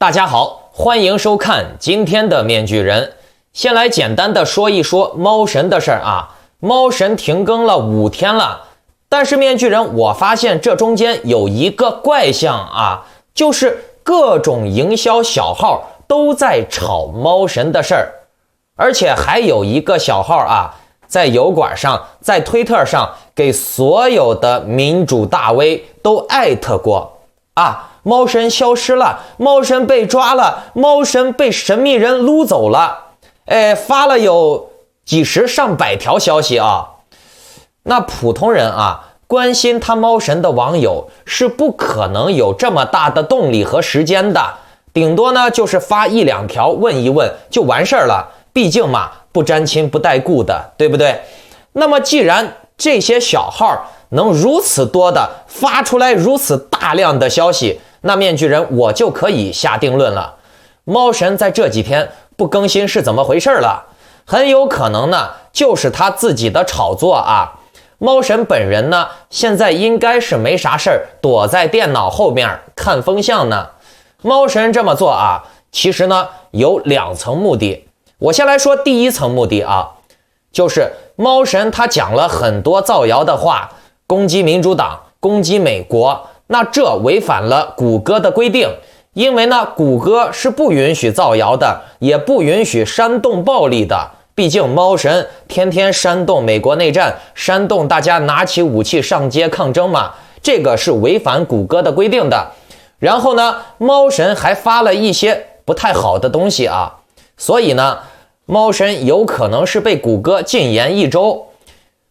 大家好，欢迎收看今天的面具人。先来简单的说一说猫神的事儿啊。猫神停更了5天了，但是面具人我发现这中间有一个怪象啊，就是各种营销小号都在炒猫神的事儿，而且还有一个小号啊，在油管上，在推特上给所有的民主大 V 都艾特过啊。猫神消失了，猫神被抓了，猫神被神秘人撸走了，发了有几十上百条消息啊。那普通人啊，关心他猫神的网友是不可能有这么大的动力和时间的，顶多呢就是发1、2条问一问就完事儿了，毕竟嘛，不沾亲不带故的，对不对？那么既然这些小号能如此多的发出来如此大量的消息，那面具人我就可以下定论了，猫神在这几天不更新是怎么回事了？很有可能呢就是他自己的炒作啊。猫神本人呢现在应该是没啥事儿，躲在电脑后面看风向呢。猫神这么做啊，其实呢有2层目的。我先来说第一层目的啊，就是猫神他讲了很多造谣的话，攻击民主党，攻击美国，那这违反了谷歌的规定，因为呢谷歌是不允许造谣的，也不允许煽动暴力的，毕竟猫神天天煽动美国内战，煽动大家拿起武器上街抗争嘛，这个是违反谷歌的规定的。然后呢猫神还发了一些不太好的东西啊，所以呢猫神有可能是被谷歌禁言1周，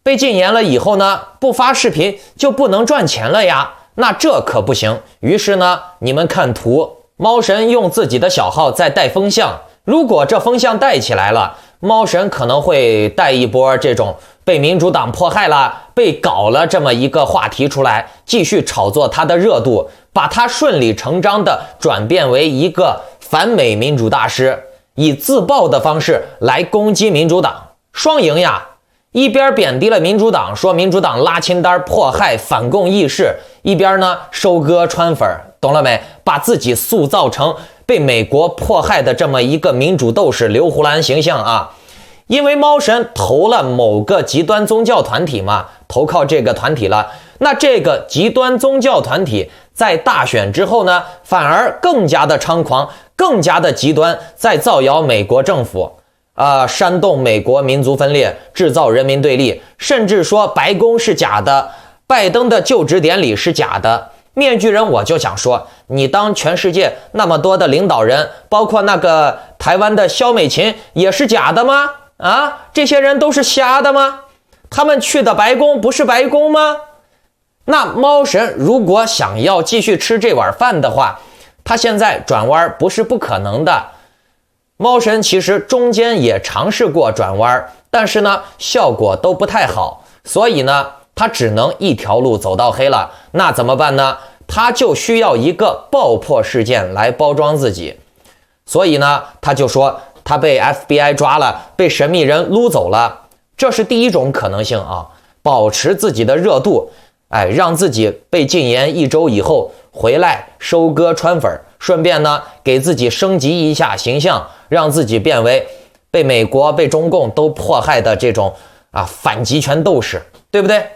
被禁言了以后呢，不发视频就不能赚钱了呀，那这可不行。于是呢，你们看图，猫神用自己的小号在带风向，如果这风向带起来了，猫神可能会带一波这种被民主党迫害了，被搞了这么一个话题出来，继续炒作他的热度，把他顺理成章的转变为一个反美民主大师，以自爆的方式来攻击民主党，双赢呀！一边贬低了民主党，说民主党拉清单迫害反共义士，一边呢收割川粉，懂了没？把自己塑造成被美国迫害的这么一个民主斗士刘胡兰形象啊！因为猫神投了某个极端宗教团体嘛，投靠这个团体了，那这个极端宗教团体在大选之后呢，反而更加的猖狂，更加的极端，在造谣美国政府煽动美国民族分裂，制造人民对立，甚至说白宫是假的，拜登的就职典礼是假的。面具人我就想说，你当全世界那么多的领导人，包括那个台湾的萧美琴也是假的吗？啊，这些人都是瞎的吗？他们去的白宫不是白宫吗？那猫神如果想要继续吃这碗饭的话，他现在转弯不是不可能的。猫神其实中间也尝试过转弯，但是呢效果都不太好，所以呢他只能一条路走到黑了。那怎么办呢？他就需要一个爆破事件来包装自己，所以呢他就说他被 FBI 抓了，被神秘人撸走了，这是第一种可能性啊，保持自己的热度，让自己被禁言1周以后回来收割川粉，顺便呢给自己升级一下形象，让自己变为被美国被中共都迫害的这种反极权斗士，对不对？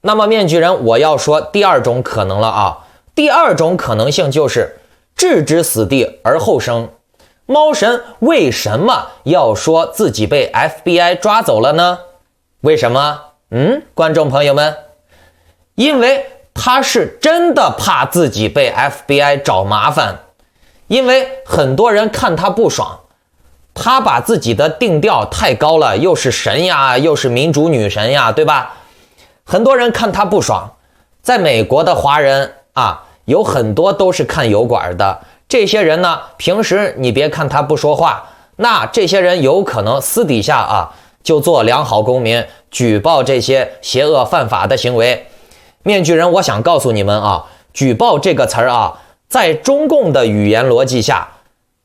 那么面具人我要说第2种可能了啊，第2种可能性就是置之死地而后生。猫神为什么要说自己被 FBI 抓走了呢？为什么？观众朋友们，因为他是真的怕自己被 FBI 找麻烦，因为很多人看他不爽，他把自己的定调太高了，又是神呀，又是民主女神呀，对吧？很多人看他不爽，在美国的华人有很多都是看油管的，这些人呢，平时你别看他不说话，那这些人有可能私底下就做良好公民，举报这些邪恶犯法的行为。面具人我想告诉你们举报这个词儿在中共的语言逻辑下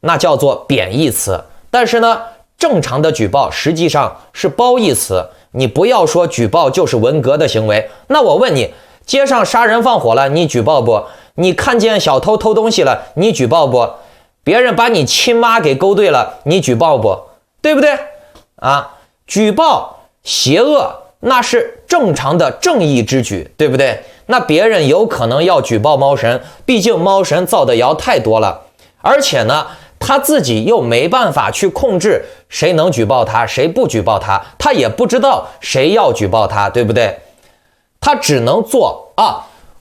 那叫做贬义词，但是呢正常的举报实际上是褒义词，你不要说举报就是文革的行为。那我问你，街上杀人放火了，你举报不？你看见小偷偷东西了，你举报不？别人把你亲妈给勾兑了，你举报不？对不对啊？举报邪恶那是正常的正义之举，对不对？那别人有可能要举报猫神，毕竟猫神造的谣太多了，而且呢他自己又没办法去控制谁能举报他，谁不举报他，他也不知道谁要举报他，对不对？他只能做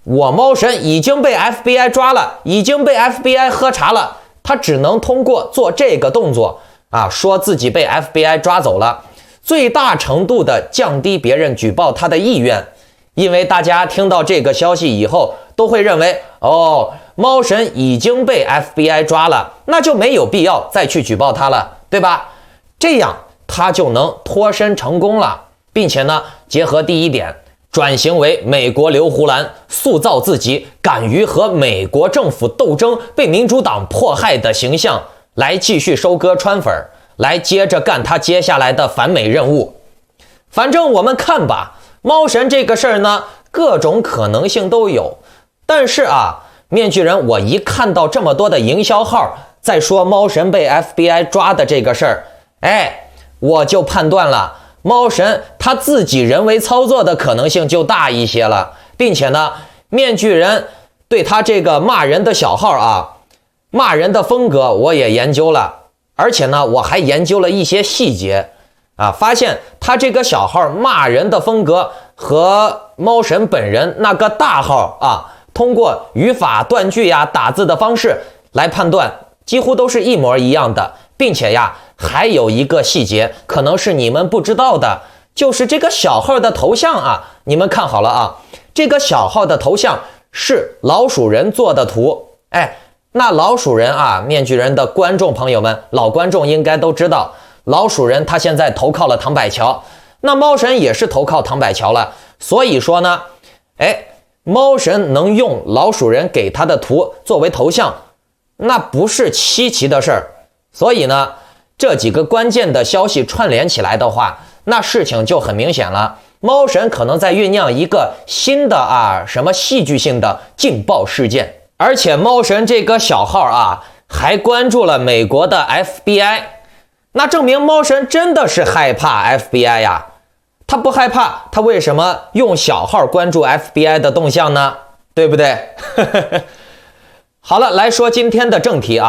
我猫神已经被 FBI 抓了，已经被 FBI 喝茶了，他只能通过做这个动作说自己被 FBI 抓走了，最大程度的降低别人举报他的意愿。因为大家听到这个消息以后都会认为猫神已经被 FBI 抓了，那就没有必要再去举报他了，对吧？这样他就能脱身成功了，并且呢结合第一点，转型为美国刘胡兰，塑造自己敢于和美国政府斗争，被民主党迫害的形象，来继续收割川粉，来接着干他接下来的反美任务。反正我们看吧，猫神这个事儿呢，各种可能性都有。但是面具人，我一看到这么多的营销号在说猫神被 FBI 抓的这个事儿，我就判断了，猫神他自己人为操作的可能性就大一些了，并且呢，面具人对他这个骂人的小号骂人的风格我也研究了，而且呢，我还研究了一些细节发现他这个小号骂人的风格和猫神本人那个大号通过语法断句打字的方式来判断，几乎都是一模一样的，并且还有一个细节可能是你们不知道的，就是这个小号的头像你们看好了这个小号的头像是老鼠人做的图。那老鼠人面具人的观众朋友们，老观众应该都知道，老鼠人他现在投靠了唐百乔，那猫神也是投靠唐百乔了，所以说呢猫神能用老鼠人给他的图作为头像，那不是稀奇的事儿。所以呢，这几个关键的消息串联起来的话，那事情就很明显了，猫神可能在酝酿一个新的什么戏剧性的劲爆事件。而且猫神这个小号还关注了美国的 FBI， 那证明猫神真的是害怕 FBI 呀。他不害怕，他为什么用小号关注 FBI 的动向呢？对不对？好了，来说今天的正题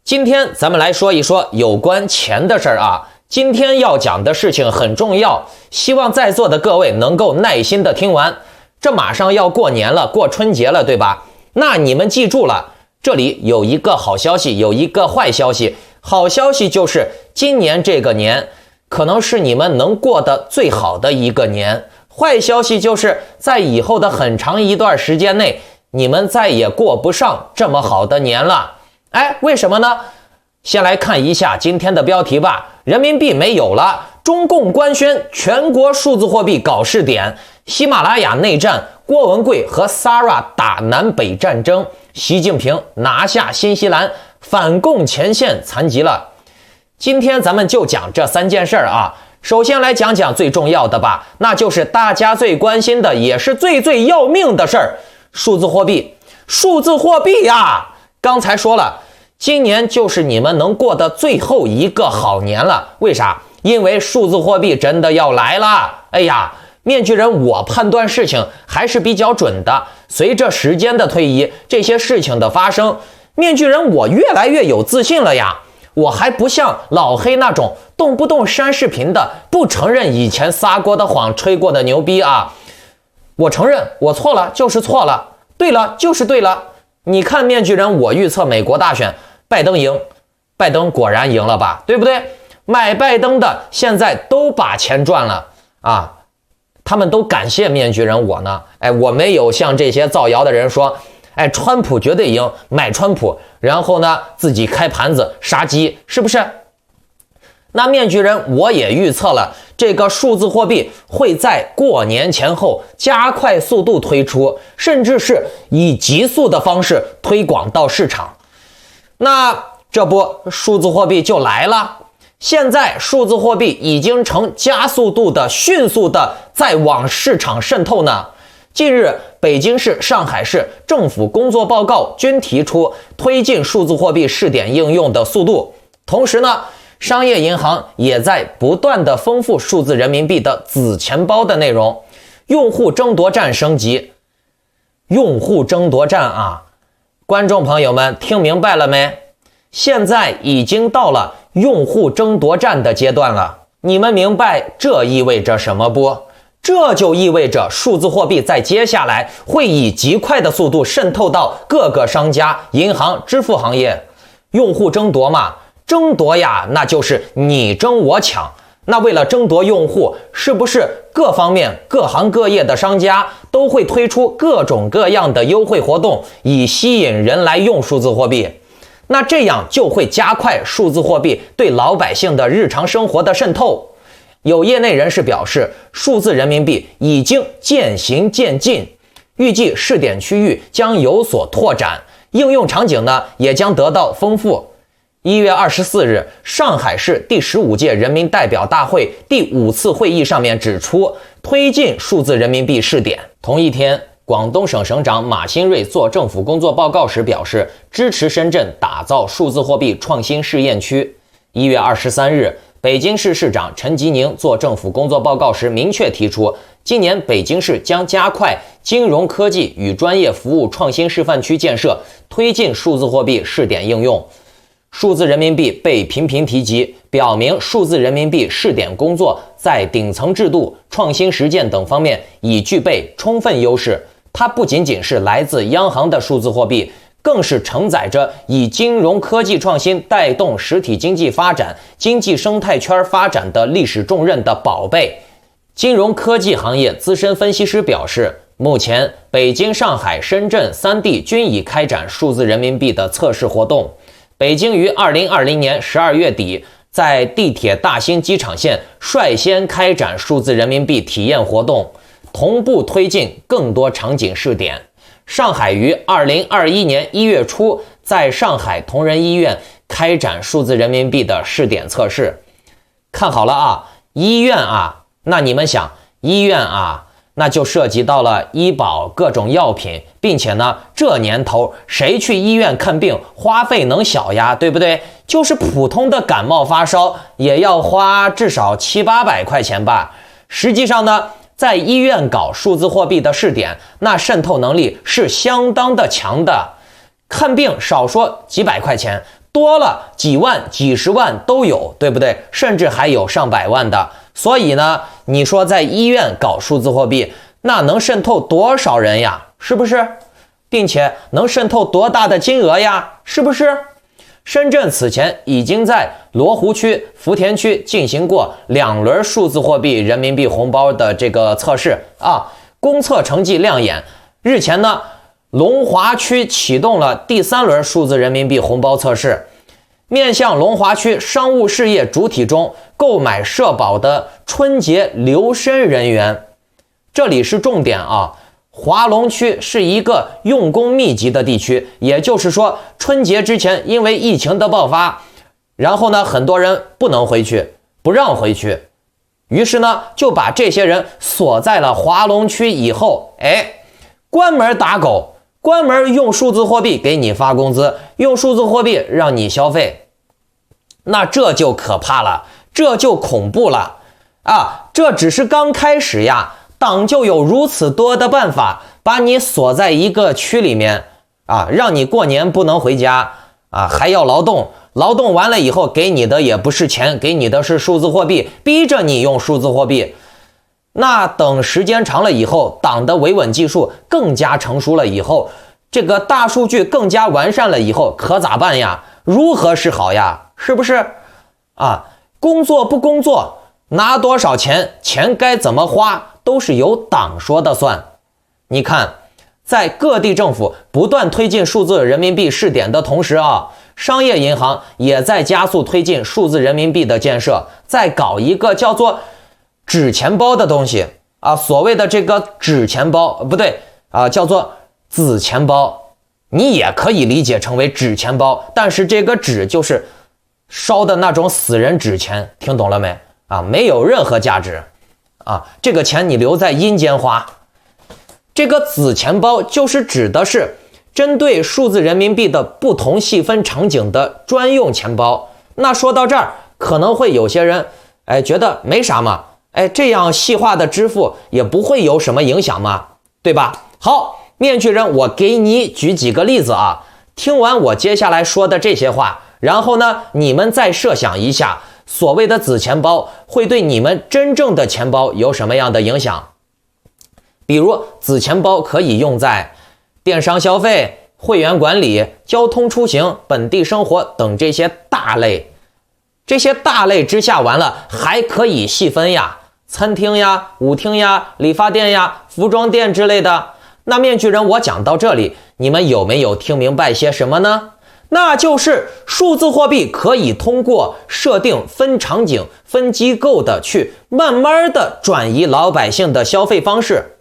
今天咱们来说一说有关钱的事儿今天要讲的事情很重要，希望在座的各位能够耐心的听完。这马上要过年了，过春节了，对吧？那你们记住了，这里有一个好消息，有一个坏消息。好消息就是今年这个年可能是你们能过得最好的一个年，坏消息就是在以后的很长一段时间内，你们再也过不上这么好的年了。为什么呢？先来看一下今天的标题吧。人民币没有了，中共官宣全国数字货币搞试点，喜马拉雅内战，郭文贵和 Sarah 打南北战争，习近平拿下新西兰，反共前线残疾了。今天咱们就讲这3件事儿首先来讲讲最重要的吧，那就是大家最关心的，也是最要命的事儿——数字货币。数字货币刚才说了，今年就是你们能过的最后一个好年了。为啥？因为数字货币真的要来了。面具人，我判断事情还是比较准的。随着时间的推移，这些事情的发生，面具人我越来越有自信了呀。我还不像老黑那种动不动删视频的，不承认以前撒过的谎，吹过的牛逼我承认我错了就是错了，对了就是对了。你看面具人，我预测美国大选拜登赢，拜登果然赢了吧，对不对？买拜登的现在都把钱赚了他们都感谢面具人我呢。我没有像这些造谣的人说川普绝对赢，买川普，然后呢自己开盘子杀鸡，是不是？那面具人我也预测了，这个数字货币会在过年前后加快速度推出，甚至是以急速的方式推广到市场。那这不数字货币就来了。现在数字货币已经呈加速度的迅速的在往市场渗透呢。近日，北京市、上海市政府工作报告均提出推进数字货币试点应用的速度。同时呢，商业银行也在不断的丰富数字人民币的子钱包的内容。用户争夺战升级，用户争夺战啊！观众朋友们听明白了没？现在已经到了用户争夺战的阶段了。你们明白这意味着什么不？这就意味着数字货币在接下来会以极快的速度渗透到各个商家、银行、支付行业。用户争夺嘛，争夺呀，那就是你争我抢。那为了争夺用户，是不是各方面各行各业的商家都会推出各种各样的优惠活动，以吸引人来用数字货币？那这样就会加快数字货币对老百姓的日常生活的渗透。有业内人士表示，数字人民币已经渐行渐近，预计试点区域将有所拓展，应用场景呢也将得到丰富。1月24日，上海市第15届人民代表大会第5次会议上面指出，推进数字人民币试点。同一天，广东省省长马新瑞做政府工作报告时表示，支持深圳打造数字货币创新试验区。1月23日，北京市市长陈吉宁做政府工作报告时明确提出，今年北京市将加快金融科技与专业服务创新示范区建设，推进数字货币试点应用。数字人民币被频频提及，表明数字人民币试点工作在顶层制度、创新实践等方面已具备充分优势。它不仅仅是来自央行的数字货币，更是承载着以金融科技创新带动实体经济发展、经济生态圈发展的历史重任的宝贝。金融科技行业资深分析师表示，目前北京、上海、深圳3地均已开展数字人民币的测试活动。北京于2020年12月底在地铁大兴机场线率先开展数字人民币体验活动，同步推进更多场景试点。上海于2021年1月初在上海同仁医院开展数字人民币的试点测试。看好了啊，医院啊，那你们想，医院啊，那就涉及到了医保各种药品，并且呢，这年头谁去医院看病花费能小呀，对不对？就是普通的感冒发烧也要花至少700-800块钱吧。实际上呢，在医院搞数字货币的试点，那渗透能力是相当的强的。看病少说几百块钱，多了几万、几十万都有，对不对？甚至还有上百万的。所以呢，你说在医院搞数字货币，那能渗透多少人呀？是不是？并且能渗透多大的金额呀？是不是？深圳此前已经在罗湖区、福田区进行过2轮数字货币人民币红包的这个测试啊，公测成绩亮眼。日前呢，龙华区启动了第3轮数字人民币红包测试，面向龙华区商务事业主体中购买社保的春节留深人员。这里是重点啊，华龙区是一个用工密集的地区，也就是说，春节之前因为疫情的爆发，然后呢，很多人不能回去，不让回去，于是呢，就把这些人锁在了华龙区以后，关门打狗，关门用数字货币给你发工资，用数字货币让你消费，那这就可怕了，这就恐怖了啊！这只是刚开始呀。党就有如此多的办法把你锁在一个区里面啊，让你过年不能回家啊，还要劳动，劳动完了以后给你的也不是钱，给你的是数字货币，逼着你用数字货币。那等时间长了以后，党的维稳技术更加成熟了以后，这个大数据更加完善了以后，可咋办呀？如何是好呀？是不是啊？工作不工作，拿多少钱，钱该怎么花，都是由党说的算。你看，在各地政府不断推进数字人民币试点的同时啊，商业银行也在加速推进数字人民币的建设，在搞一个叫做纸钱包的东西啊。所谓的这个纸钱包不对啊，叫做子钱包，你也可以理解成为纸钱包，但是这个纸就是烧的那种死人纸钱，听懂了没啊？没有任何价值啊，这个钱你留在阴间花。这个子钱包就是指的是针对数字人民币的不同细分场景的专用钱包。那说到这儿，可能会有些人觉得没啥嘛，这样细化的支付也不会有什么影响嘛，对吧？好，面具人，我给你举几个例子啊。听完我接下来说的这些话，然后呢，你们再设想一下，所谓的子钱包会对你们真正的钱包有什么样的影响？比如，子钱包可以用在电商消费、会员管理、交通出行、本地生活等这些大类。这些大类之下完了，还可以细分呀，餐厅呀、舞厅呀、理发店呀、服装店之类的。那面具人，我讲到这里，你们有没有听明白些什么呢？那就是数字货币可以通过设定分场景、分机构的去慢慢的转移老百姓的消费方式。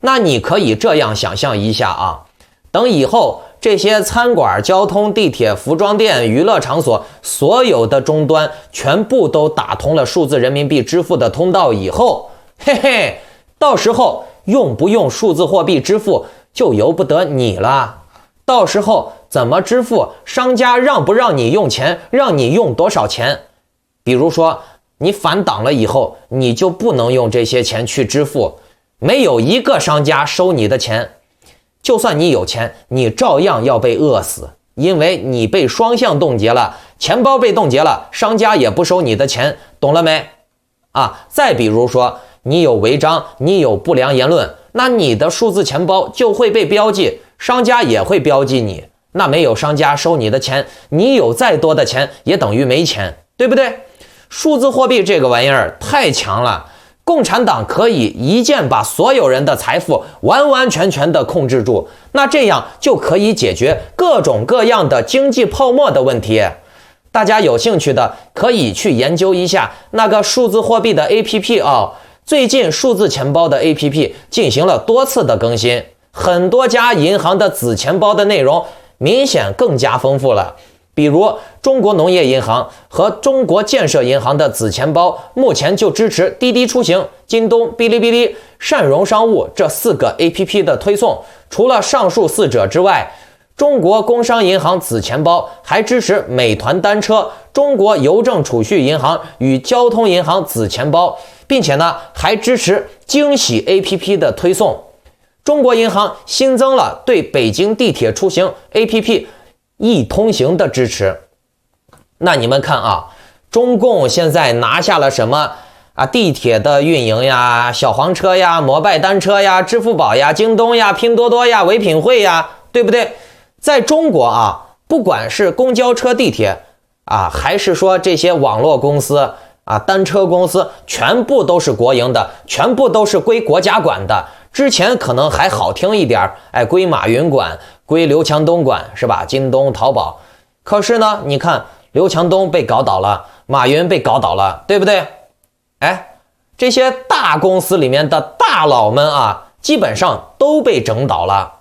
那你可以这样想象一下啊，等以后这些餐馆、交通、地铁、服装店、娱乐场所所有的终端全部都打通了数字人民币支付的通道以后，嘿嘿，到时候用不用数字货币支付就由不得你了。到时候怎么支付，商家让不让你用钱，让你用多少钱。比如说你反党了以后，你就不能用这些钱去支付，没有一个商家收你的钱。就算你有钱，你照样要被饿死，因为你被双向冻结了，钱包被冻结了，商家也不收你的钱，懂了没？再比如说你有违章，你有不良言论，那你的数字钱包就会被标记，商家也会标记你，那没有商家收你的钱，你有再多的钱也等于没钱，对不对？数字货币这个玩意儿太强了，共产党可以一键把所有人的财富完完全全的控制住，那这样就可以解决各种各样的经济泡沫的问题。大家有兴趣的可以去研究一下那个数字货币的 APP 啊。最近数字钱包的 APP 进行了多次的更新，很多家银行的子钱包的内容明显更加丰富了。比如中国农业银行和中国建设银行的子钱包目前就支持滴滴出行、京东、哔哩哔哩、善荣商务这4个 APP 的推送。除了上述4者之外，中国工商银行子钱包还支持美团单车、中国邮政储蓄银行与交通银行子钱包，并且呢还支持惊喜 APP 的推送。中国银行新增了对北京地铁出行 APP 易通行的支持。那你们看啊，中共现在拿下了什么地铁的运营呀、小黄车呀、摩拜单车呀、支付宝呀、京东呀、拼多多呀、唯品会呀，对不对？在中国不管是公交车、地铁还是说这些网络公司单车公司，全部都是国营的，全部都是归国家管的。之前可能还好听一点，归马云管，归刘强东管，是吧？京东、淘宝。可是呢，你看刘强东被搞倒了，马云被搞倒了，对不对？这些大公司里面的大佬们基本上都被整倒了。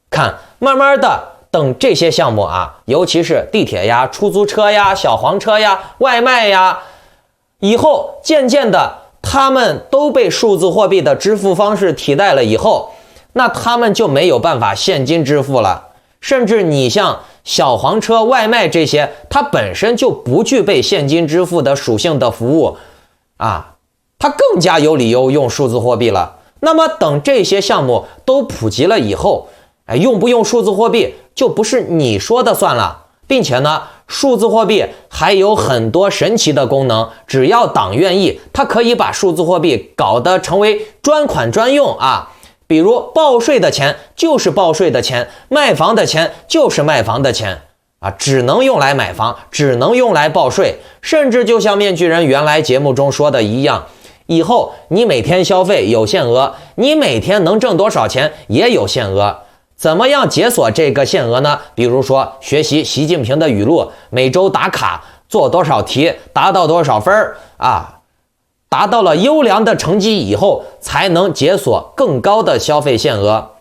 看，慢慢的，等这些项目尤其是地铁呀、出租车呀、小黄车呀、外卖呀，以后渐渐的他们都被数字货币的支付方式替代了以后，那他们就没有办法现金支付了。甚至你像小黄车、外卖这些，它本身就不具备现金支付的属性的服务它更加有理由用数字货币了。那么等这些项目都普及了以后，用不用数字货币就不是你说的算了。并且呢，数字货币还有很多神奇的功能，只要党愿意，它可以把数字货币搞得成为专款专用比如报税的钱就是报税的钱，卖房的钱就是卖房的钱只能用来买房，只能用来报税。甚至就像面具人原来节目中说的一样，以后你每天消费有限额，你每天能挣多少钱也有限额。怎么样解锁这个限额呢？比如说学习习近平的语录，每周打卡做多少题，达到多少分达到了优良的成绩以后，才能解锁更高的消费限额。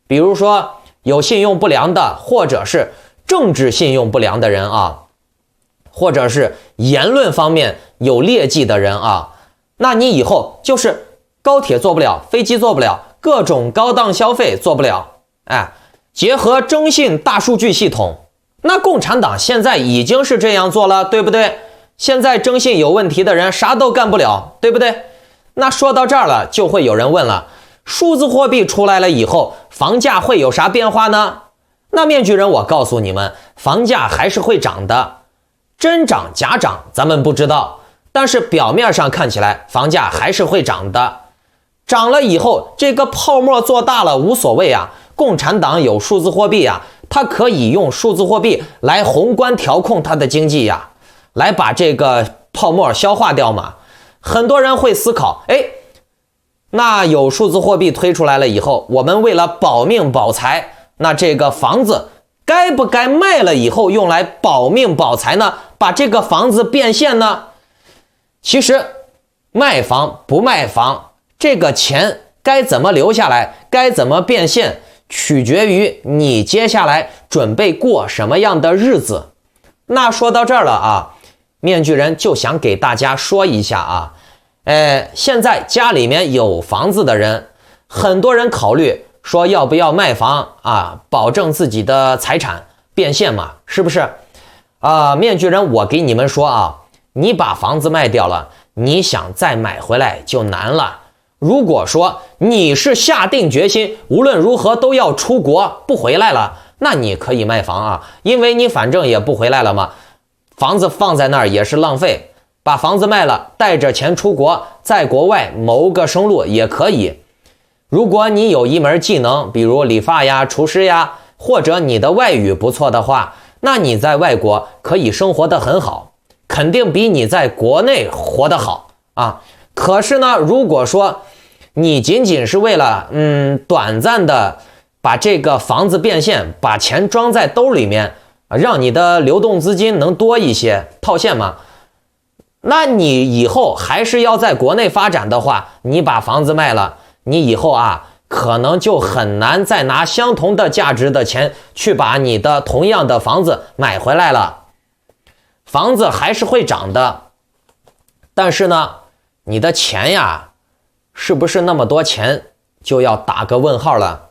比如说有信用不良的，或者是政治信用不良的人或者是言论方面有劣迹的人那你以后就是高铁坐不了，飞机坐不了，各种高档消费做不了。结合征信大数据系统，那共产党现在已经是这样做了，对不对？现在征信有问题的人啥都干不了，对不对？那说到这儿了，就会有人问了，数字货币出来了以后，房价会有啥变化呢？那面具人，我告诉你们，房价还是会涨的，真涨假涨咱们不知道，但是表面上看起来房价还是会涨的。涨了以后，这个泡沫做大了无所谓啊，共产党有数字货币啊，它可以用数字货币来宏观调控它的经济呀，来把这个泡沫消化掉嘛。很多人会思考，那有数字货币推出来了以后，我们为了保命保财，那这个房子该不该卖了以后用来保命保财呢？把这个房子变现呢？其实卖房不卖房，这个钱该怎么留下来，该怎么变现，取决于你接下来准备过什么样的日子。那说到这儿了啊，面具人就想给大家说一下啊，现在家里面有房子的人，很多人考虑说要不要卖房啊，保证自己的财产变现嘛，是不是？面具人，我给你们说啊，你把房子卖掉了，你想再买回来就难了。如果说你是下定决心无论如何都要出国不回来了，那你可以卖房啊，因为你反正也不回来了嘛，房子放在那儿也是浪费，把房子卖了，带着钱出国，在国外谋个生路也可以。如果你有一门技能，比如理发呀、厨师呀，或者你的外语不错的话，那你在外国可以生活得很好，肯定比你在国内活得好啊。可是呢，如果说你仅仅是为了短暂的把这个房子变现，把钱装在兜里面，让你的流动资金能多一些，套现嘛，那你以后还是要在国内发展的话，你把房子卖了，你以后啊可能就很难再拿相同的价值的钱去把你的同样的房子买回来了。房子还是会涨的，但是呢，你的钱呀，是不是那么多钱，就要打个问号了。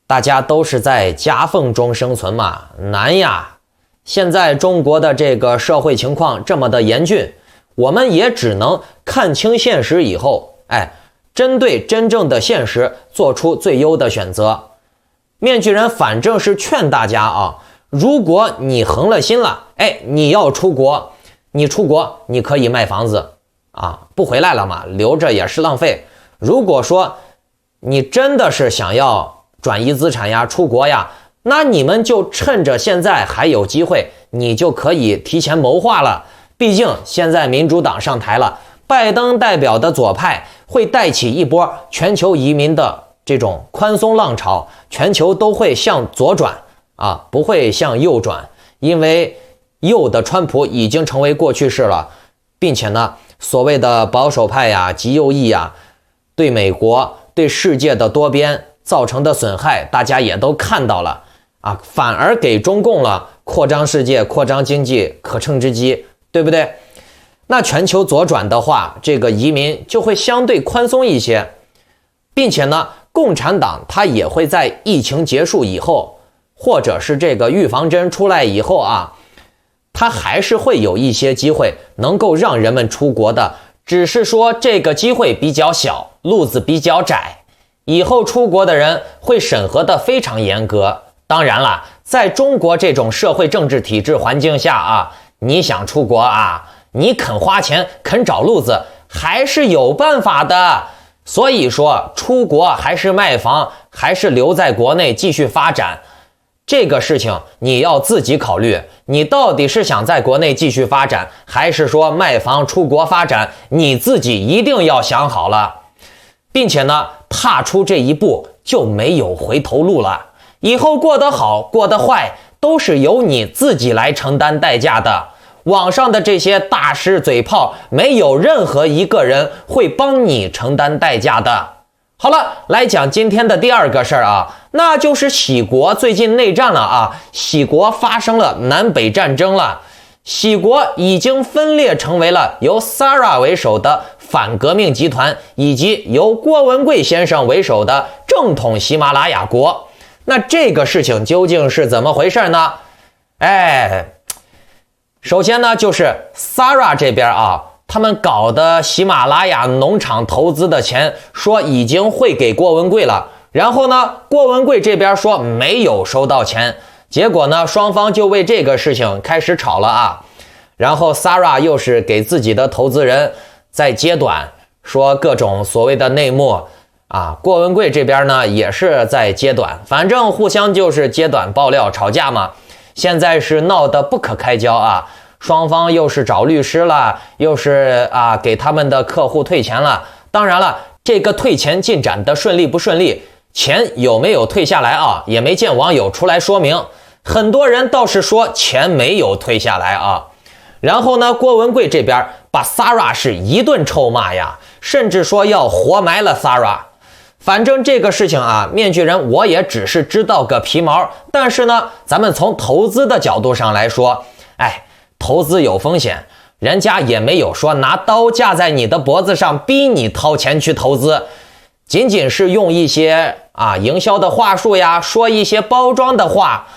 大家都是在夹缝中生存嘛，难呀。现在中国的这个社会情况这么的严峻，我们也只能看清现实以后，针对真正的现实做出最优的选择。面具人反正是劝大家啊，如果你横了心了，你要出国，你出国你可以卖房子啊，不回来了嘛，留着也是浪费。如果说你真的是想要转移资产呀，出国呀，那你们就趁着现在还有机会，你就可以提前谋划了。毕竟现在民主党上台了，拜登代表的左派会带起一波全球移民的这种宽松浪潮，全球都会向左转啊，不会向右转，因为右的川普已经成为过去式了，并且呢，所谓的保守派呀、极右翼呀，对美国、对世界的多边造成的损害，大家也都看到了啊，反而给中共了扩张世界、扩张经济可乘之机，对不对？那全球左转的话，这个移民就会相对宽松一些，并且呢，共产党它也会在疫情结束以后，或者是这个预防针出来以后啊，它还是会有一些机会能够让人们出国的，只是说这个机会比较小，路子比较窄，以后出国的人会审核的非常严格。当然了，在中国这种社会政治体制环境下啊，你想出国啊，你肯花钱肯找路子还是有办法的。所以说出国还是卖房还是留在国内继续发展，这个事情你要自己考虑，你到底是想在国内继续发展，还是说卖房出国发展，你自己一定要想好了。并且呢，踏出这一步就没有回头路了，以后过得好过得坏都是由你自己来承担代价的。网上的这些大师嘴炮，没有任何一个人会帮你承担代价的。好了，来讲今天的第二个事儿啊，那就是喜国最近内战了啊，喜国发生了南北战争了，喜国已经分裂成为了由 Sara 为首的反革命集团以及由郭文贵先生为首的正统喜马拉雅国。那这个事情究竟是怎么回事呢？首先呢，就是 Sarah 这边啊，他们搞的喜马拉雅农场投资的钱说已经汇给郭文贵了，然后呢，郭文贵这边说没有收到钱，结果呢，双方就为这个事情开始吵了啊。然后 Sarah 又是给自己的投资人在揭短，说各种所谓的内幕啊。郭文贵这边呢也是在揭短，反正互相就是揭短爆料吵架嘛。现在是闹得不可开交啊，双方又是找律师了，又是给他们的客户退钱了。当然了，这个退钱进展的顺利不顺利，钱有没有退下来啊，也没见网友出来说明。很多人倒是说钱没有退下来啊。然后呢，郭文贵这边把 Sarah 是一顿臭骂呀，甚至说要活埋了 Sarah。反正这个事情啊，面具人我也只是知道个皮毛。但是呢，咱们从投资的角度上来说，投资有风险，人家也没有说拿刀架在你的脖子上逼你掏钱去投资，仅仅是用一些营销的话术呀，说一些包装的话。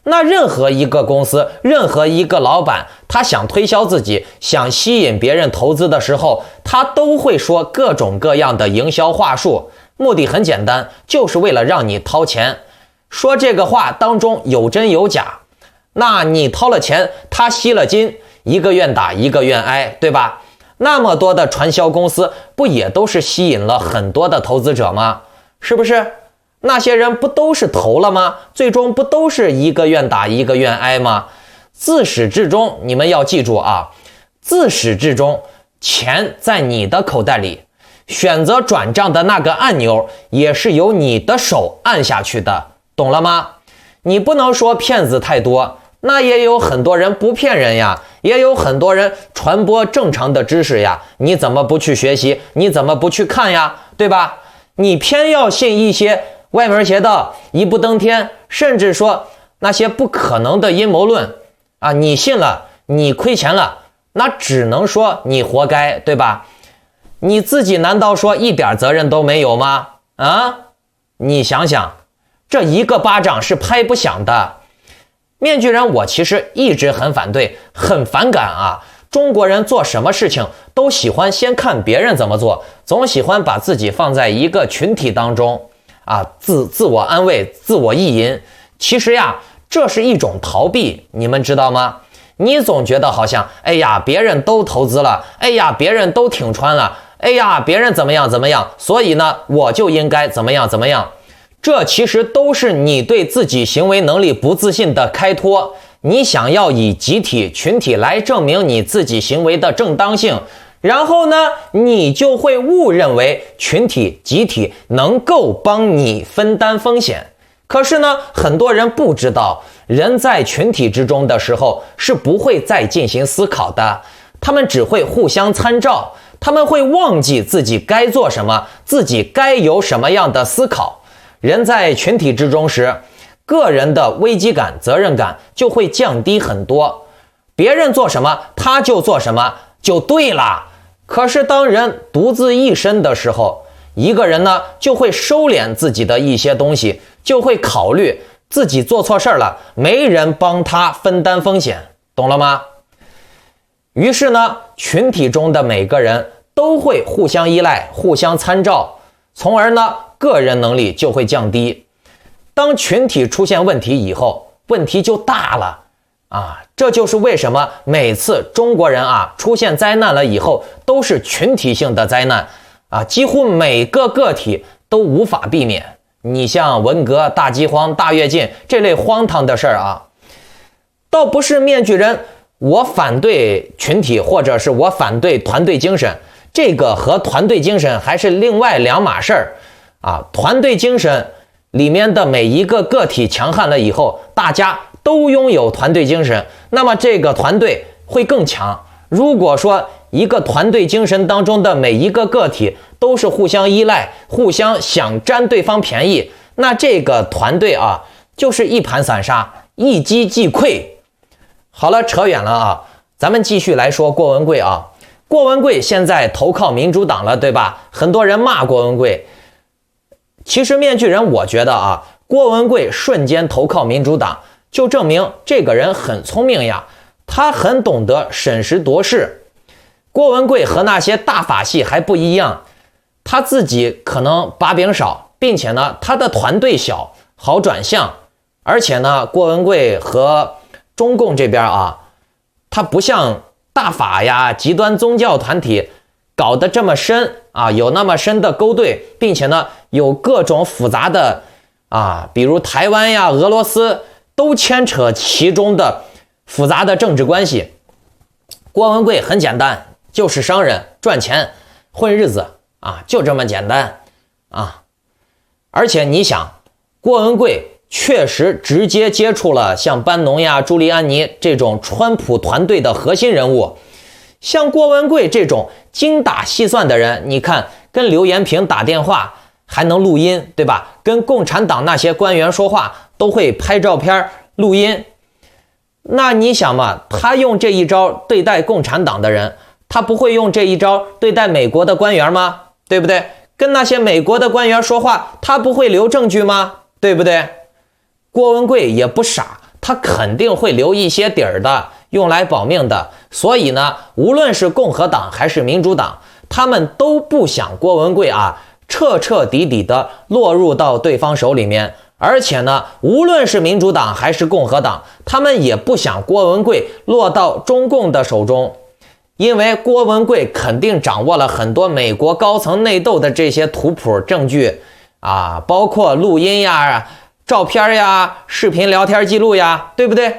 那任何一个公司，任何一个老板，他想推销自己，想吸引别人投资的时候，他都会说各种各样的营销话术，目的很简单，就是为了让你掏钱。说这个话当中有真有假，那你掏了钱，他吸了金，一个愿打一个愿挨，对吧？那么多的传销公司不也都是吸引了很多的投资者吗？是不是？那些人不都是投了吗？最终不都是一个愿打一个愿挨吗？自始至终，你们要记住啊，自始至终，钱在你的口袋里，选择转账的那个按钮也是由你的手按下去的，懂了吗？你不能说骗子太多，那也有很多人不骗人呀，也有很多人传播正常的知识呀，你怎么不去学习？你怎么不去看呀？对吧？你偏要信一些歪门邪道、一步登天，甚至说那些不可能的阴谋论啊！你信了，你亏钱了，那只能说你活该，对吧？你自己难道说一点责任都没有吗？你想想，这一个巴掌是拍不响的。面具人，我其实一直很反对，很反感啊！中国人做什么事情都喜欢先看别人怎么做，总喜欢把自己放在一个群体当中。自我安慰，自我意淫，其实呀，这是一种逃避，你们知道吗？你总觉得好像，别人都投资了，别人都挺穿了，别人怎么样怎么样，所以呢，我就应该怎么样怎么样。这其实都是你对自己行为能力不自信的开脱，你想要以集体群体来证明你自己行为的正当性。然后呢，你就会误认为群体集体能够帮你分担风险。可是呢，很多人不知道，人在群体之中的时候是不会再进行思考的，他们只会互相参照，他们会忘记自己该做什么，自己该有什么样的思考。人在群体之中时，个人的危机感、责任感就会降低很多，别人做什么他就做什么就对了。可是当人独自一身的时候，一个人呢就会收敛自己的一些东西，就会考虑自己做错事了，没人帮他分担风险，懂了吗？于是呢，群体中的每个人都会互相依赖，互相参照，从而呢，个人能力就会降低。当群体出现问题以后，问题就大了。这就是为什么每次中国人出现灾难了以后都是群体性的灾难几乎每个个体都无法避免。你像文革、大饥荒、大跃进这类荒唐的事儿倒不是面具人我反对群体，或者是我反对团队精神，这个和团队精神还是另外两码事儿团队精神里面的每一个个体强悍了以后，大家都拥有团队精神，那么这个团队会更强。如果说一个团队精神当中的每一个个体都是互相依赖，互相想占对方便宜，那这个团队就是一盘散沙，一击即溃。好了，扯远了咱们继续来说郭文贵郭文贵现在投靠民主党了，对吧？很多人骂郭文贵。其实面具人我觉得啊，郭文贵瞬间投靠民主党，就证明这个人很聪明呀，他很懂得审时度势。郭文贵和那些大法系还不一样，他自己可能把柄少，并且呢，他的团队小，好转向。而且呢，郭文贵和中共这边啊，他不像大法呀、极端宗教团体搞得这么深啊，有那么深的勾兑，并且呢，有各种复杂的啊，比如台湾呀、俄罗斯都牵扯其中的复杂的政治关系。郭文贵很简单，就是商人，赚钱混日子啊，就这么简单啊。而且你想，郭文贵确实直接接触了像班农呀、朱利安尼这种川普团队的核心人物。像郭文贵这种精打细算的人，你看跟刘延平打电话还能录音，对吧？跟共产党那些官员说话都会拍照片录音。那你想嘛，他用这一招对待共产党的人，他不会用这一招对待美国的官员吗？对不对？跟那些美国的官员说话，他不会留证据吗？对不对？郭文贵也不傻，他肯定会留一些底儿的，用来保命的。所以呢，无论是共和党还是民主党，他们都不想郭文贵啊彻彻底底的落入到对方手里面。而且呢，无论是民主党还是共和党，他们也不想郭文贵落到中共的手中，因为郭文贵肯定掌握了很多美国高层内斗的这些图谱证据啊，包括录音呀、照片呀、视频聊天记录呀，对不对？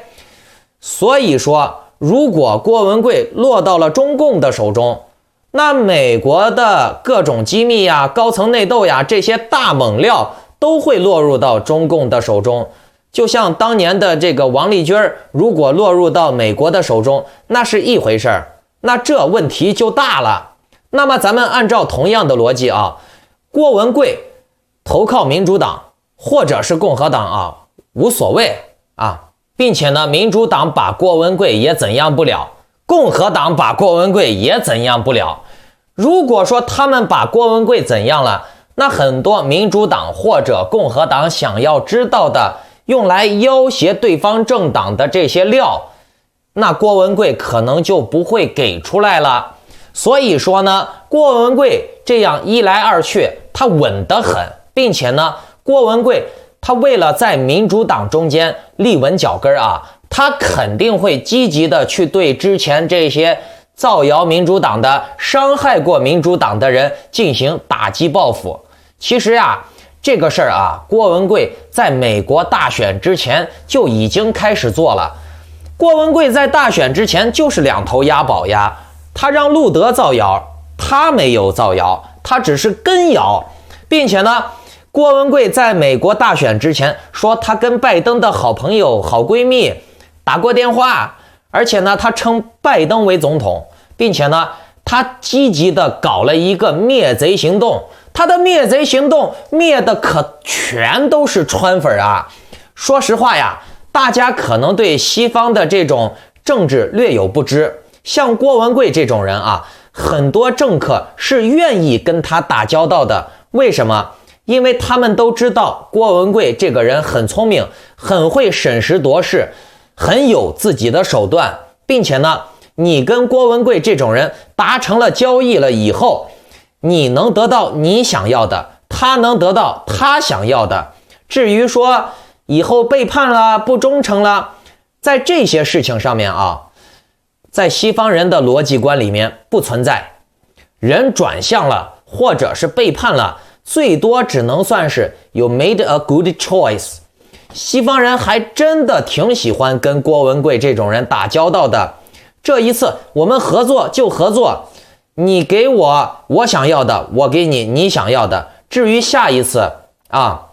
所以说，如果郭文贵落到了中共的手中，那美国的各种机密呀、高层内斗呀，这些大猛料都会落入到中共的手中。就像当年的这个王立军，如果落入到美国的手中，那是一回事儿，那这问题就大了。那么咱们按照同样的逻辑啊，郭文贵投靠民主党或者是共和党啊，无所谓啊，并且呢，民主党把郭文贵也怎样不了，共和党把郭文贵也怎样不了。如果说他们把郭文贵怎样了，那很多民主党或者共和党想要知道的，用来要挟对方政党的这些料，那郭文贵可能就不会给出来了。所以说呢，郭文贵这样一来二去，他稳得很，并且呢，郭文贵他为了在民主党中间立稳脚跟啊，他肯定会积极的去对之前这些造谣民主党的、伤害过民主党的人进行打击报复。其实呀，这个事儿啊，郭文贵在美国大选之前就已经开始做了。郭文贵在大选之前就是两头押宝呀，他让路德造谣，他没有造谣，他只是跟谣，并且呢，郭文贵在美国大选之前说他跟拜登的好朋友、好闺蜜打过电话，而且呢，他称拜登为总统，并且呢，他积极的搞了一个灭贼行动。他的灭贼行动灭的可全都是川粉啊！说实话呀，大家可能对西方的这种政治略有不知，像郭文贵这种人啊，很多政客是愿意跟他打交道的。为什么？因为他们都知道郭文贵这个人很聪明，很会审时度势，很有自己的手段，并且呢，你跟郭文贵这种人达成了交易了以后，你能得到你想要的，他能得到他想要的。至于说以后背叛了、不忠诚了，在这些事情上面啊，在西方人的逻辑观里面不存在。人转向了或者是背叛了，最多只能算是有 made a good choice。西方人还真的挺喜欢跟郭文贵这种人打交道的。这一次我们合作就合作，你给我我想要的，我给你你想要的。至于下一次啊，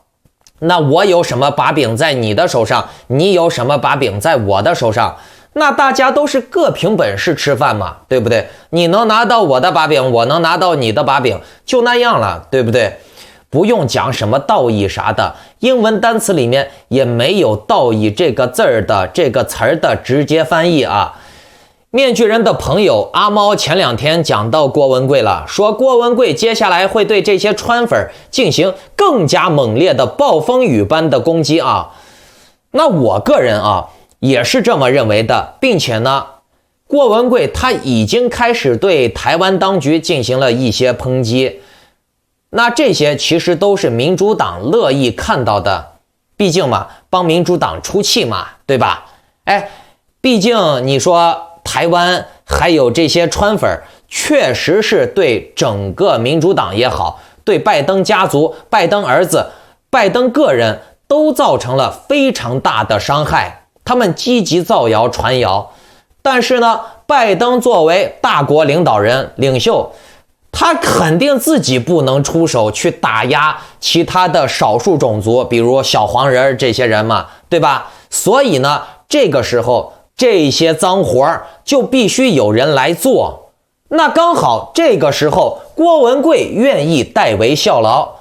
那我有什么把柄在你的手上，你有什么把柄在我的手上，那大家都是各凭本事吃饭嘛，对不对？你能拿到我的把柄，我能拿到你的把柄，就那样了，对不对？不用讲什么道义啥的，英文单词里面也没有道义这个字儿的这个词儿的直接翻译啊。面具人的朋友阿猫前2天讲到郭文贵了，说郭文贵接下来会对这些川粉进行更加猛烈的暴风雨般的攻击啊。那我个人啊也是这么认为的，并且呢，郭文贵他已经开始对台湾当局进行了一些抨击。那这些其实都是民主党乐意看到的，毕竟嘛，帮民主党出气嘛，对吧？毕竟你说台湾还有这些川粉，确实是对整个民主党也好，对拜登家族、拜登儿子、拜登个人都造成了非常大的伤害。他们积极造谣传谣，但是呢，拜登作为大国领导人、领袖，他肯定自己不能出手去打压其他的少数种族，比如小黄人这些人嘛，对吧？所以呢，这个时候这些脏活就必须有人来做。那刚好这个时候郭文贵愿意代为效劳，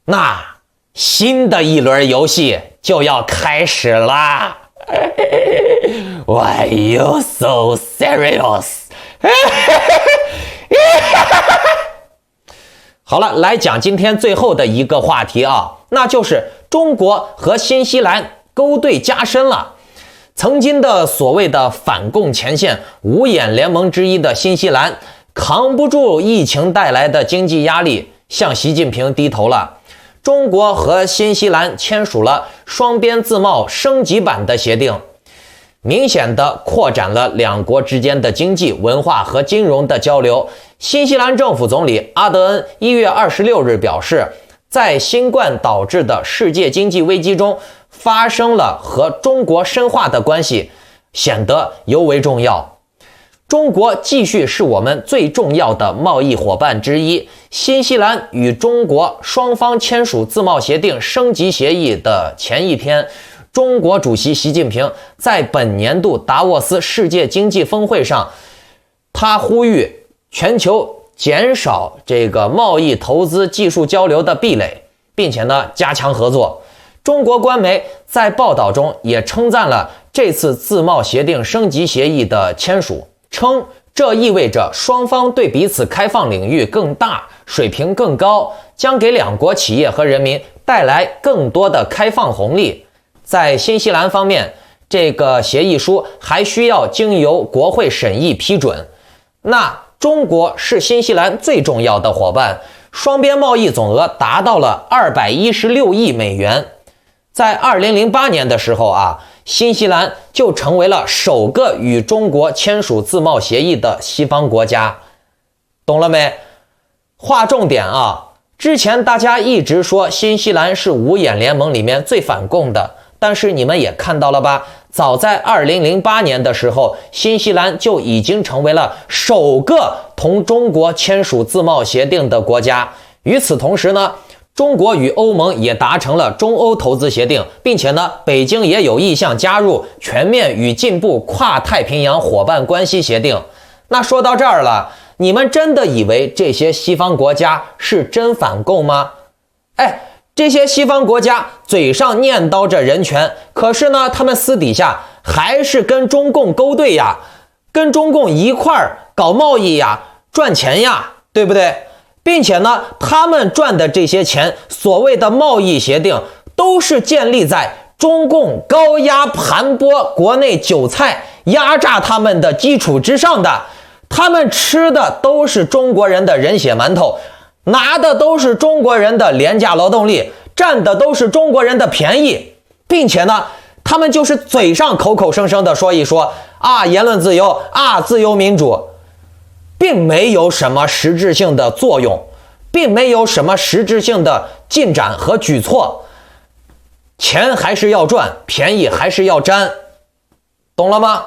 那新的一轮游戏就要开始啦。Why you so serious? 好了，来讲今天最后的一个话题啊，那就是中国和新西兰勾兑加深了。曾经的所谓的反共前线五眼联盟之一的新西兰，扛不住疫情带来的经济压力，向习近平低头了。中国和新西兰签署了双边自贸升级版的协定，明显的扩展了两国之间的经济、文化和金融的交流。新西兰政府总理阿德恩1月26日表示，在新冠导致的世界经济危机中，发生了和中国深化的关系，显得尤为重要。中国继续是我们最重要的贸易伙伴之一。新西兰与中国双方签署自贸协定升级协议的前一天，中国主席习近平在本年度达沃斯世界经济峰会上，他呼吁全球减少这个贸易、投资、技术交流的壁垒，并且呢加强合作。中国官媒在报道中也称赞了这次自贸协定升级协议的签署，称这意味着双方对彼此开放领域更大、水平更高，将给两国企业和人民带来更多的开放红利。在新西兰方面，这个协议书还需要经由国会审议批准。那中国是新西兰最重要的伙伴，双边贸易总额达到了216亿美元。在2008年的时候啊，新西兰就成为了首个与中国签署自贸协议的西方国家。懂了没？划重点啊，之前大家一直说新西兰是五眼联盟里面最反共的，但是你们也看到了吧，早在2008年的时候，新西兰就已经成为了首个同中国签署自贸协定的国家。与此同时呢，中国与欧盟也达成了中欧投资协定，并且呢，北京也有意向加入全面与进步跨太平洋伙伴关系协定。那说到这儿了，你们真的以为这些西方国家是真反共吗？这些西方国家嘴上念叨着人权，可是呢，他们私底下还是跟中共勾兑呀，跟中共一块儿搞贸易呀，赚钱呀，对不对？并且呢，他们赚的这些钱，所谓的贸易协定，都是建立在中共高压盘剥国内韭菜、压榨他们的基础之上的。他们吃的都是中国人的人血馒头，拿的都是中国人的廉价劳动力，占的都是中国人的便宜，并且呢，他们就是嘴上口口声声的说一说啊，言论自由啊，自由民主，并没有什么实质性的作用，并没有什么实质性的进展和举措。钱还是要赚，便宜还是要占，懂了吗？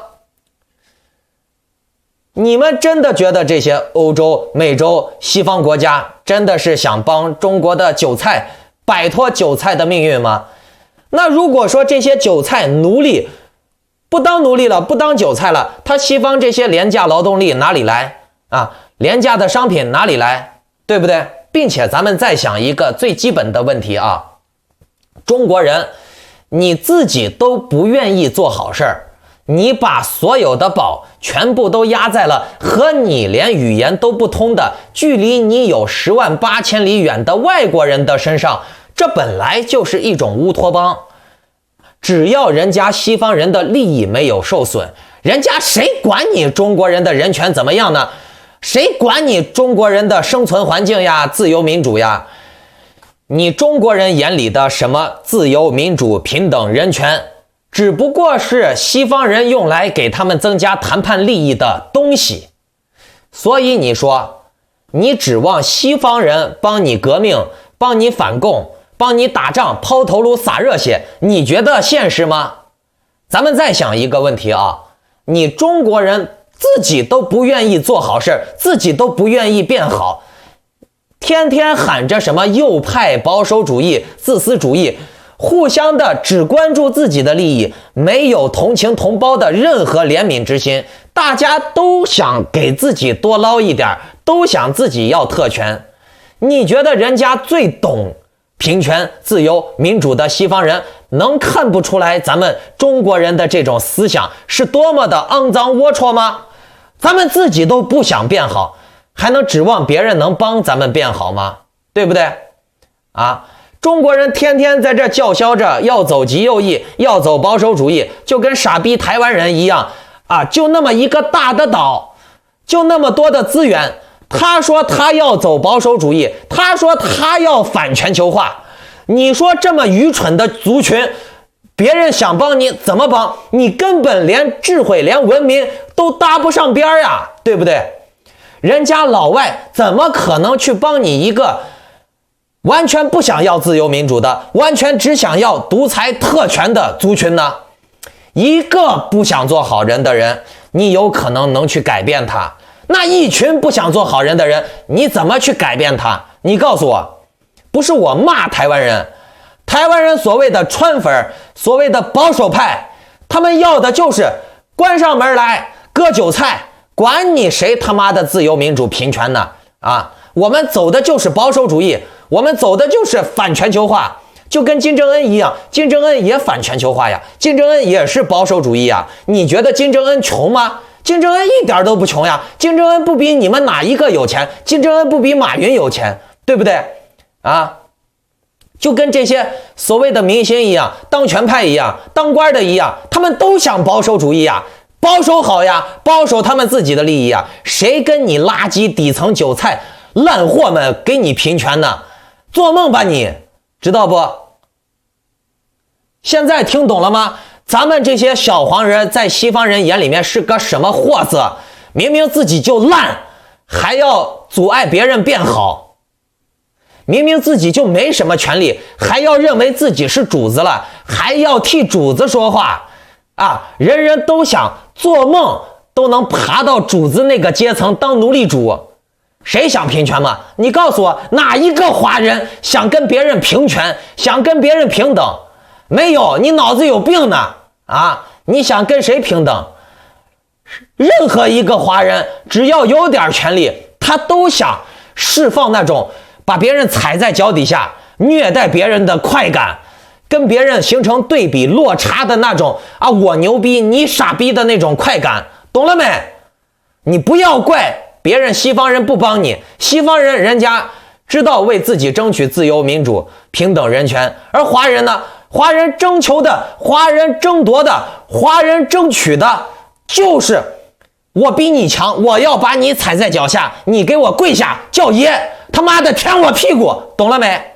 你们真的觉得这些欧洲、美洲、西方国家真的是想帮中国的韭菜摆脱韭菜的命运吗？那如果说这些韭菜奴隶不当奴隶了，不当韭菜了，他西方这些廉价劳动力哪里来啊？廉价的商品哪里来？对不对？并且咱们再想一个最基本的问题啊，中国人你自己都不愿意做好事儿，你把所有的宝全部都压在了和你连语言都不通的、距离你有108000里远的外国人的身上，这本来就是一种乌托邦。只要人家西方人的利益没有受损，人家谁管你中国人的人权怎么样呢？谁管你中国人的生存环境呀、自由民主呀？你中国人眼里的什么自由民主平等人权，只不过是西方人用来给他们增加谈判利益的东西。所以你说你指望西方人帮你革命、帮你反共、帮你打仗、抛头颅洒热血，你觉得现实吗？咱们再想一个问题啊，你中国人自己都不愿意做好事，自己都不愿意变好，天天喊着什么右派、保守主义、自私主义，互相的只关注自己的利益，没有同情同胞的任何怜悯之心，大家都想给自己多捞一点，都想自己要特权。你觉得人家最懂平权、自由、民主的西方人能看不出来咱们中国人的这种思想是多么的肮脏龌龊吗？咱们自己都不想变好，还能指望别人能帮咱们变好吗？对不对啊？中国人天天在这叫嚣着要走极右翼，要走保守主义，就跟傻逼台湾人一样啊！就那么一个大的岛，就那么多的资源，他说他要走保守主义，他说他要反全球化。你说这么愚蠢的族群，别人想帮你怎么帮？你根本连智慧、连文明都搭不上边呀，对不对？人家老外怎么可能去帮你一个完全不想要自由民主的、完全只想要独裁特权的族群呢？一个不想做好人的人，你有可能能去改变他。那一群不想做好人的人，你怎么去改变他？你告诉我，不是我骂台湾人，台湾人所谓的川粉、所谓的保守派，他们要的就是关上门来割韭菜，管你谁他妈的自由民主平权呢？啊，我们走的就是保守主义，我们走的就是反全球化，就跟金正恩一样，金正恩也反全球化呀，金正恩也是保守主义呀。你觉得金正恩穷吗？金正恩一点都不穷呀，金正恩不比你们哪一个有钱，金正恩不比马云有钱，对不对啊？就跟这些所谓的明星一样，当权派一样，当官的一样，他们都想保守主义呀，保守好呀，保守他们自己的利益呀。谁跟你垃圾底层韭菜烂货们给你平权呢？做梦吧你，知道不？现在听懂了吗？咱们这些小黄人在西方人眼里面是个什么货色？明明自己就烂，还要阻碍别人变好，明明自己就没什么权利，还要认为自己是主子了，还要替主子说话啊！人人都想做梦都能爬到主子那个阶层当奴隶主，谁想平权嘛？你告诉我，哪一个华人想跟别人平权，想跟别人平等？没有，你脑子有病呢啊！你想跟谁平等？任何一个华人只要有点权利，他都想释放那种把别人踩在脚底下、虐待别人的快感，跟别人形成对比落差的那种啊，我牛逼你傻逼的那种快感，懂了没？你不要怪别人西方人不帮你，西方人人家知道为自己争取自由民主平等人权，而华人呢？华人征求的、华人争夺的、华人争取的就是我比你强，我要把你踩在脚下，你给我跪下叫爷，他妈的舔我屁股，懂了没？